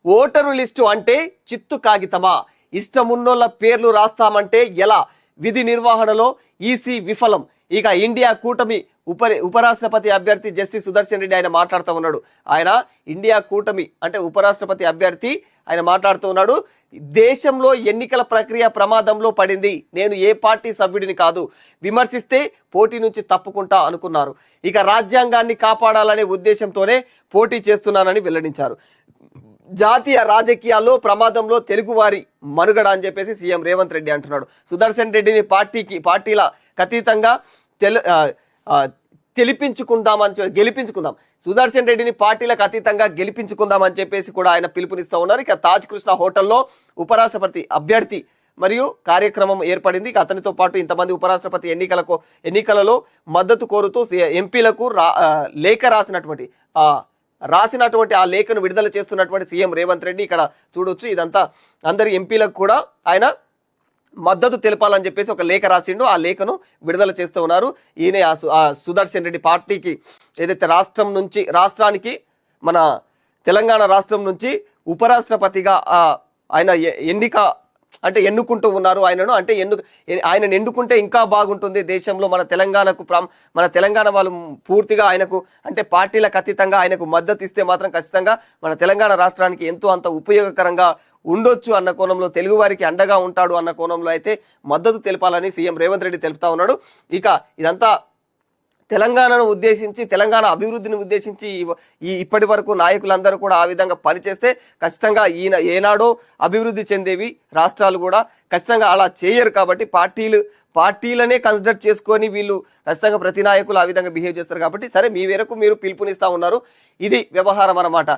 Voter list అంటే చిత్తు కాగితమా? ఇష్టమున్నోళ్ళ పేర్లు రాస్తామంటే ఎలా? విధి నిర్వహణలో ఈసీ విఫలం. ఇక ఇండియా కూటమి ఉపరాష్ట్రపతి అభ్యర్థి జస్టిస్ సుదర్శన్ రెడ్డి ఆయన మాట్లాడుతూ ఉన్నాడు. ఆయన ఇండియా కూటమి అంటే ఉపరాష్ట్రపతి అభ్యర్థి ఆయన మాట్లాడుతూ ఉన్నాడు. దేశంలో ఎన్నికల ప్రక్రియ ప్రమాదంలో పడింది. నేను ఏ పార్టీ సభ్యుడిని కాదు. విమర్శిస్తే పోటీ నుంచి తప్పుకుంటా అనుకున్నారు. ఇక రాజ్యాంగాన్ని కాపాడాలనే ఉద్దేశంతోనే పోటీ చేస్తున్నానని వెల్లడించారు. జాతీయ రాజకీయాల్లో ప్రమాదంలో తెలుగువారి మనుగడ అని చెప్పేసి సీఎం రేవంత్ రెడ్డి అంటున్నాడు. సుదర్శన్ రెడ్డిని పార్టీల అతీతంగా గెలిపించుకుందాం. సుదర్శన్ రెడ్డిని పార్టీలకు అతీతంగా గెలిపించుకుందామని చెప్పేసి కూడా ఆయన పిలుపునిస్తూ ఉన్నారు. ఇక తాజ్ కృష్ణ హోటల్లో ఉపరాష్ట్రపతి అభ్యర్థి మరియు కార్యక్రమం ఏర్పడింది. ఇక అతనితో పాటు ఇంతమంది ఉపరాష్ట్రపతి ఎన్నికలలో మద్దతు కోరుతూ ఎంపీలకు లేఖ రాసినటువంటి ఆ లేఖను విడుదల చేస్తున్నటువంటి సీఎం రేవంత్ రెడ్డి ఇక్కడ చూడొచ్చు. ఇదంతా అందరి ఎంపీలకు కూడా ఆయన మద్దతు తెలపాలని చెప్పేసి ఒక లేఖ రాసిండు. ఆ లేఖను విడుదల చేస్తూ ఉన్నారు. ఈయన ఆ సుదర్శన్ రెడ్డి పార్టీకి ఏదైతే రాష్ట్రానికి మన తెలంగాణ రాష్ట్రం నుంచి ఉపరాష్ట్రపతిగా ఆయన ఎన్నుకుంటూ ఉన్నారు ఆయనను. అంటే ఆయనను ఎన్నుకుంటే ఇంకా బాగుంటుంది దేశంలో. మన తెలంగాణ వాళ్ళు పూర్తిగా ఆయనకు అంటే పార్టీలకు అతీతంగా ఆయనకు మద్దతు ఇస్తే మాత్రం ఖచ్చితంగా మన తెలంగాణ రాష్ట్రానికి ఎంతో అంత ఉపయోగకరంగా ఉండొచ్చు అన్న కోణంలో, తెలుగు వారికి అండగా ఉంటాడు అన్న కోణంలో అయితే మద్దతు తెలపాలని సీఎం రేవంత్ రెడ్డి తెలుపుతా ఉన్నాడు. ఇక ఇదంతా తెలంగాణను ఉద్దేశించి, తెలంగాణ అభివృద్ధిని ఉద్దేశించి ఇప్పటి వరకు నాయకులందరూ కూడా ఆ విధంగా పనిచేస్తే ఖచ్చితంగా ఏనాడో అభివృద్ధి చెందేవి రాష్ట్రాలు కూడా ఖచ్చితంగా అలా చేయరు. కాబట్టి పార్టీలనే కన్సిడర్ చేసుకొని వీళ్ళు ఖచ్చితంగా ప్రతి నాయకులు ఆ విధంగా బిహేవ్ చేస్తారు. కాబట్టి సరే, మీ మేరకు మీరు పిలుపునిస్తా ఉన్నారు. ఇది వ్యవహారం అన్నమాట.